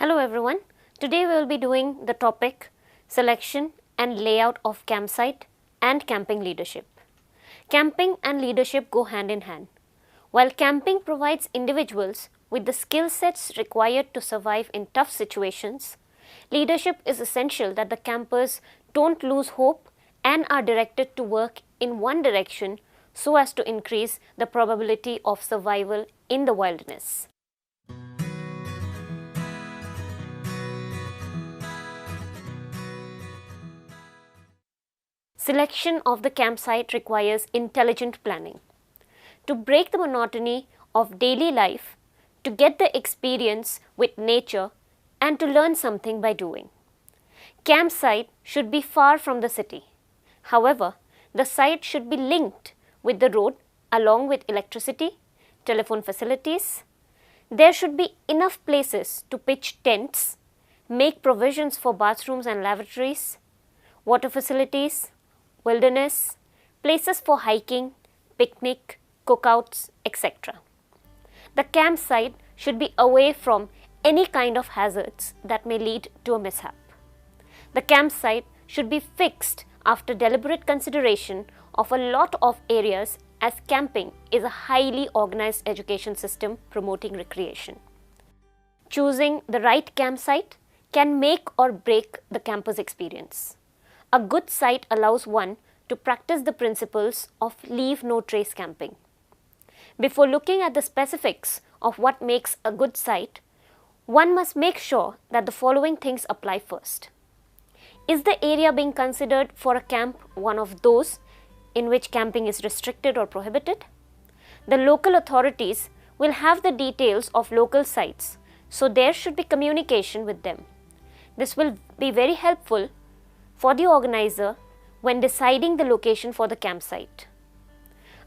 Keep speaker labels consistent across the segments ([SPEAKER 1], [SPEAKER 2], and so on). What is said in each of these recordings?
[SPEAKER 1] Hello everyone, today we will be doing the topic selection and layout of campsite and camping leadership. Camping and leadership go hand in hand. While camping provides individuals with the skill sets required to survive in tough situations, leadership is essential that the campers don't lose hope and are directed to work in one direction so as to increase the probability of survival in the wilderness. Selection of the campsite requires intelligent planning. To break the monotony of daily life, to get the experience with nature, and to learn something by doing. Campsite should be far from the city. However, the site should be linked with the road along with electricity, telephone facilities. There should be enough places to pitch tents, make provisions for bathrooms and lavatories, water facilities, wilderness, places for hiking, picnic, cookouts, etc. The campsite should be away from any kind of hazards that may lead to a mishap. The campsite should be fixed after deliberate consideration of a lot of areas, as camping is a highly organized education system promoting recreation. Choosing the right campsite can make or break the camper's experience. A good site allows one to practice the principles of leave no trace camping. Before looking at the specifics of what makes a good site, one must make sure that the following things apply first. Is the area being considered for a camp one of those in which camping is restricted or prohibited? The local authorities will have the details of local sites, so there should be communication with them. This will be very helpful for the organizer when deciding the location for the campsite.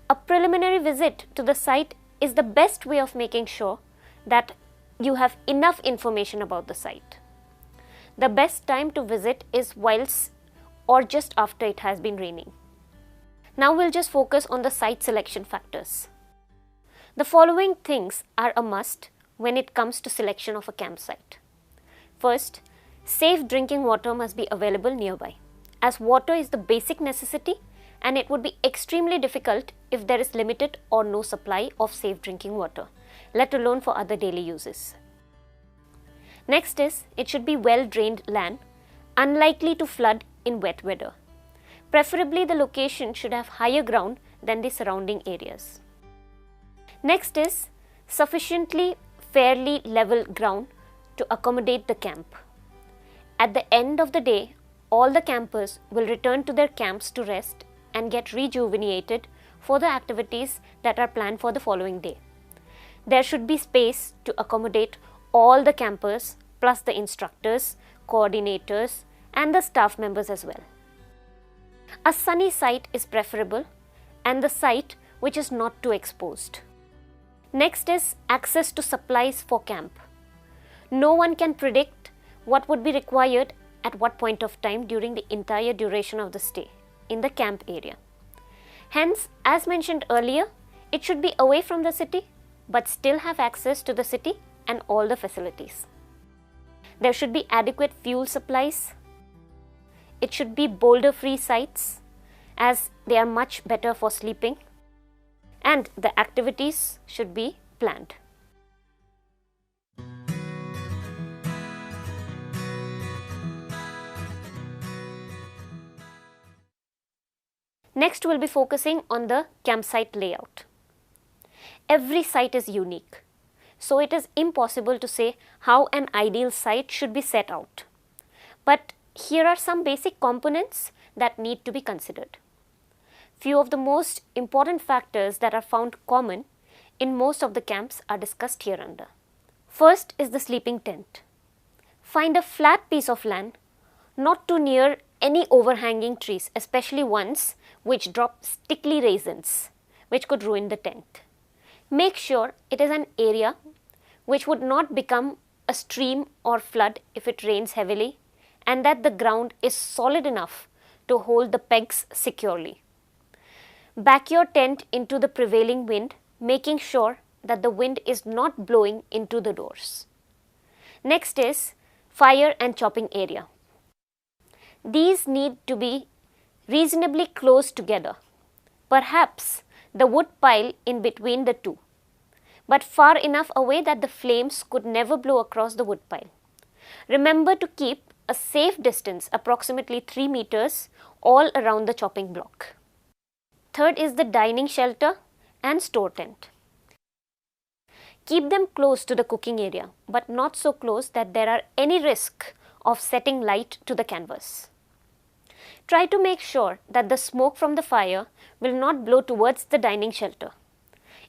[SPEAKER 1] A preliminary visit to the site is the best way of making sure that you have enough information about the site. The best time to visit is whilst or just after it has been raining. Now we'll just focus on the site selection factors. The following things are a must when it comes to selection of a campsite. First, safe drinking water must be available nearby, as water is the basic necessity and it would be extremely difficult if there is limited or no supply of safe drinking water, let alone for other daily uses. Next is, it should be well drained land, unlikely to flood in wet weather. Preferably the location should have higher ground than the surrounding areas. Next is, sufficiently fairly level ground to accommodate the camp. At the end of the day, all the campers will return to their camps to rest and get rejuvenated for the activities that are planned for the following day. There should be space to accommodate all the campers plus the instructors, coordinators and the staff members as well. A sunny site is preferable and the site which is not too exposed. Next is access to supplies for camp. No one can predict what would be required at what point of time during the entire duration of the stay in the camp area. Hence, as mentioned earlier, it should be away from the city but still have access to the city and all the facilities. There should be adequate fuel supplies. It should be boulder-free sites as they are much better for sleeping, and the activities should be planned. Next, we'll be focusing on the campsite layout. Every site is unique, so it is impossible to say how an ideal site should be set out. But here are some basic components that need to be considered. Few of the most important factors that are found common in most of the camps are discussed hereunder. First is the sleeping tent. Find a flat piece of land, not too near any overhanging trees, especially ones which drop sticky raisins, which could ruin the tent. Make sure it is an area which would not become a stream or flood if it rains heavily, and that the ground is solid enough to hold the pegs securely. Back your tent into the prevailing wind, making sure that the wind is not blowing into the doors. Next is fire and chopping area. These need to be reasonably close together, perhaps the wood pile in between the two, but far enough away that the flames could never blow across the wood pile. Remember to keep a safe distance, approximately 3 meters, all around the chopping block. Third is the dining shelter and store tent. Keep them close to the cooking area, but not so close that there are any risk of setting light to the canvas. Try to make sure that the smoke from the fire will not blow towards the dining shelter.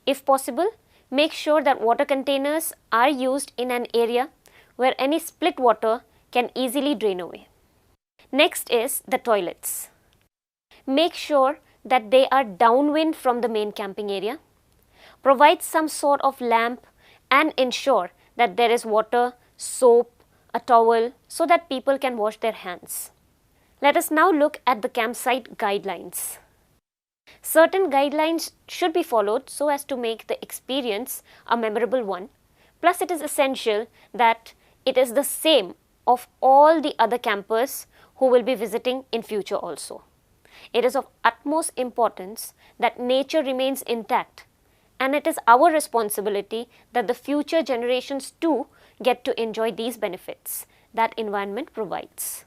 [SPEAKER 1] If possible, make sure that water containers are used in an area where any split water can easily drain away. Next is the toilets. Make sure that they are downwind from the main camping area. Provide some sort of lamp and ensure that there is water, soap, a towel so that people can wash their hands. Let us now look at the campsite guidelines. Certain guidelines should be followed so as to make the experience a memorable one. Plus, it is essential that it is the same of all the other campers who will be visiting in future also. It is of utmost importance that nature remains intact, and it is our responsibility that the future generations too get to enjoy these benefits that environment provides.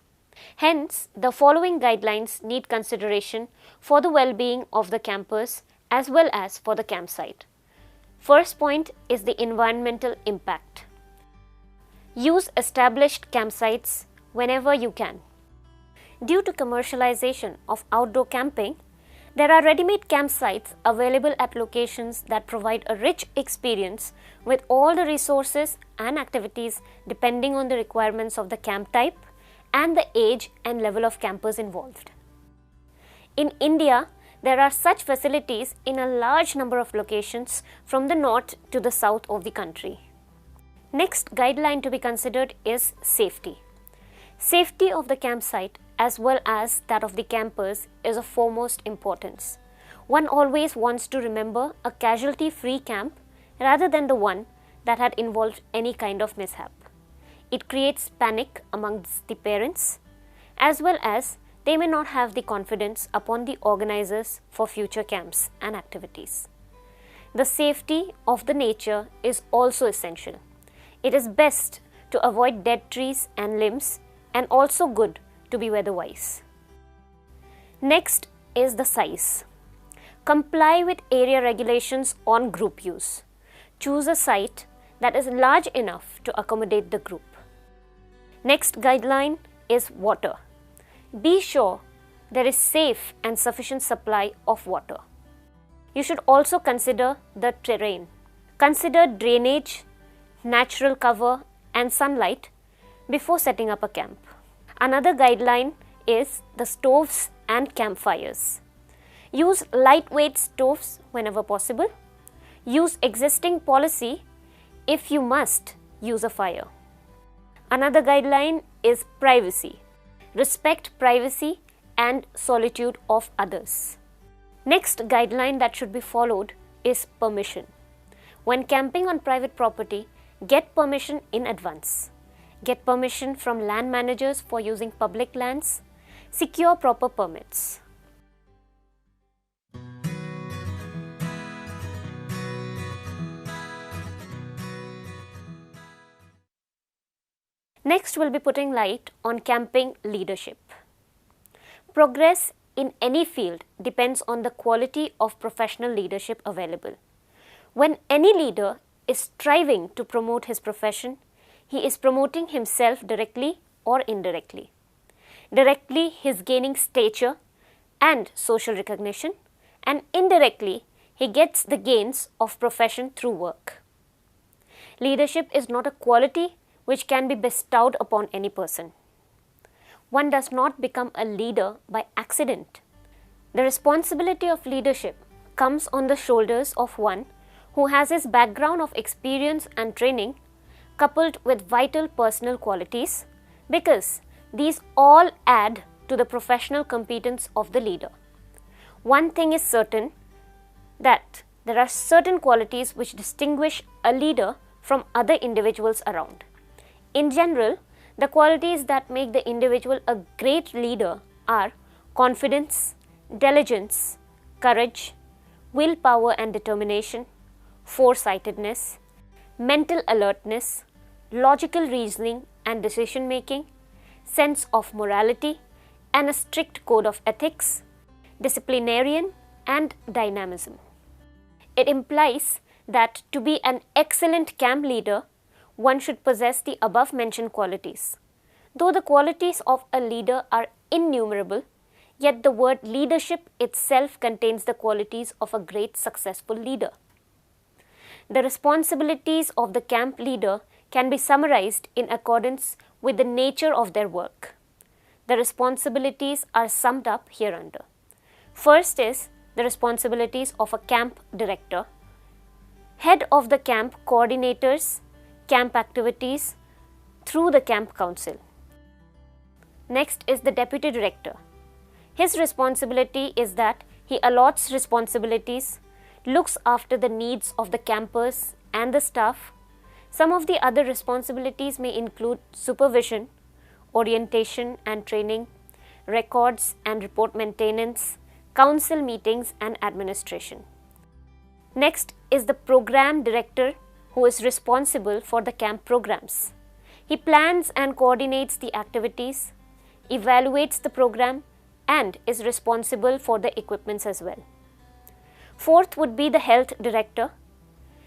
[SPEAKER 1] Hence, the following guidelines need consideration for the well-being of the campers as well as for the campsite. First point is the environmental impact. Use established campsites whenever you can. Due to commercialization of outdoor camping, there are ready-made campsites available at locations that provide a rich experience with all the resources and activities depending on the requirements of the camp type and the age and level of campers involved. In India, there are such facilities in a large number of locations from the north to the south of the country. Next guideline to be considered is safety. Safety of the campsite as well as that of the campers is of foremost importance. One always wants to remember a casualty-free camp rather than the one that had involved any kind of mishap. It creates panic amongst the parents as well as they may not have the confidence upon the organizers for future camps and activities. The safety of the nature is also essential. It is best to avoid dead trees and limbs and also good to be weather-wise. Next is the size. Comply with area regulations on group use. Choose a site that is large enough to accommodate the group. Next guideline is water. Be sure there is safe and sufficient supply of water. You should also consider the terrain. Consider drainage, natural cover and sunlight before setting up a camp. Another guideline is the stoves and campfires. Use lightweight stoves whenever possible. Use existing policy if you must use a fire. Another guideline is privacy. Respect privacy and solitude of others. Next guideline that should be followed is permission. When camping on private property, get permission in advance. Get permission from land managers for using public lands. Secure proper permits. Next, we'll be putting light on camping leadership. Progress in any field depends on the quality of professional leadership available. When any leader is striving to promote his profession, he is promoting himself directly or indirectly. Directly, he is gaining stature and social recognition, and indirectly, he gets the gains of profession through work. Leadership is not a quality which can be bestowed upon any person. One does not become a leader by accident. The responsibility of leadership comes on the shoulders of one who has his background of experience and training coupled with vital personal qualities, because these all add to the professional competence of the leader. One thing is certain, that there are certain qualities which distinguish a leader from other individuals around. In general, the qualities that make the individual a great leader are confidence, diligence, courage, willpower and determination, foresightedness, mental alertness, logical reasoning and decision making, sense of morality and a strict code of ethics, disciplinarian and dynamism. It implies that to be an excellent camp leader, one should possess the above mentioned qualities. Though the qualities of a leader are innumerable, yet the word leadership itself contains the qualities of a great successful leader. The responsibilities of the camp leader can be summarized in accordance with the nature of their work. The responsibilities are summed up hereunder. First is the responsibilities of a camp director, head of the camp coordinators, camp activities through the camp council. Next is the deputy director. His responsibility is that he allots responsibilities, looks after the needs of the campers and the staff. Some of the other responsibilities may include supervision, orientation and training, records and report maintenance, council meetings and administration. Next is the program director, who is responsible for the camp programs. He plans and coordinates the activities, evaluates the program and is responsible for the equipments as well. Fourth would be the health director.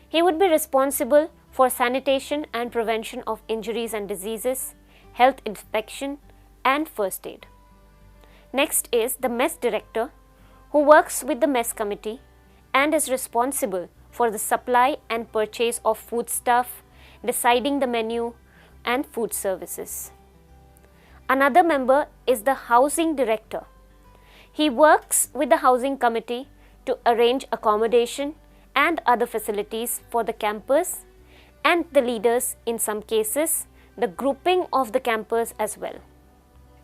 [SPEAKER 1] He would be responsible for sanitation and prevention of injuries and diseases, health inspection and first aid. Next is the mess director, who works with the mess committee and is responsible for the supply and purchase of foodstuff, deciding the menu and food services. Another member is the housing director. He works with the housing committee to arrange accommodation and other facilities for the campers and the leaders, in some cases, the grouping of the campers as well.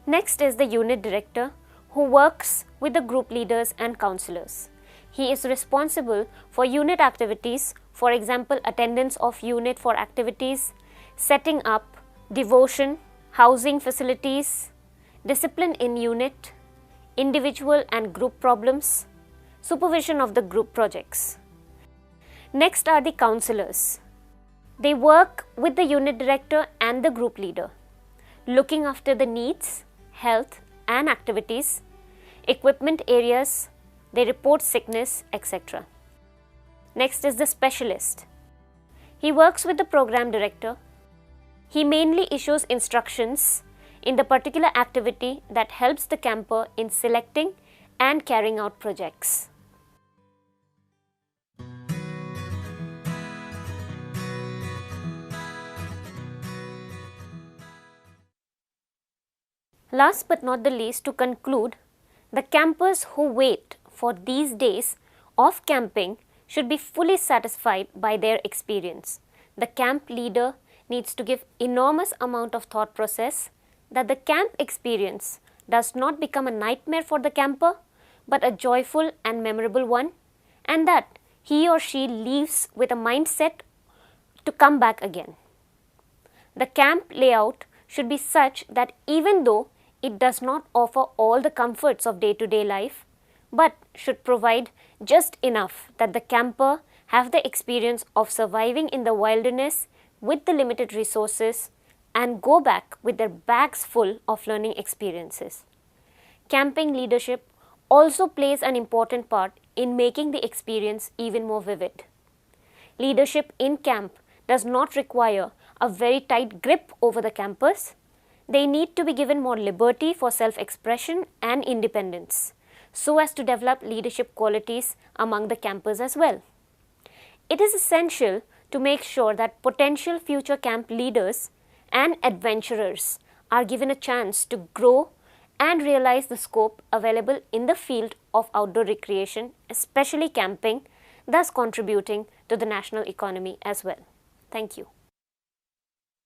[SPEAKER 1] Next is the unit director, who works with the group leaders and councillors. He is responsible for unit activities, for example, attendance of unit for activities, setting up, devotion, housing facilities, discipline in unit, individual and group problems, supervision of the group projects. Next are the councillors. They work with the unit director and the group leader, looking after the needs, health and activities, equipment areas, they report sickness, etc. Next is the specialist. He works with the program director. He mainly issues instructions in the particular activity that helps the camper in selecting and carrying out projects. Last but not the least, to conclude, the campers who wait for these days of camping should be fully satisfied by their experience. The camp leader needs to give enormous amount of thought process that the camp experience does not become a nightmare for the camper, but a joyful and memorable one, and that he or she leaves with a mindset to come back again. The camp layout should be such that even though it does not offer all the comforts of day-to-day life, but should provide just enough that the camper have the experience of surviving in the wilderness with the limited resources and go back with their bags full of learning experiences. Camping leadership also plays an important part in making the experience even more vivid. Leadership in camp does not require a very tight grip over the campers. They need to be given more liberty for self-expression and independence, so as to develop leadership qualities among the campers as well. It is essential to make sure that potential future camp leaders and adventurers are given a chance to grow and realize the scope available in the field of outdoor recreation, especially camping, thus contributing to the national economy as well. Thank you.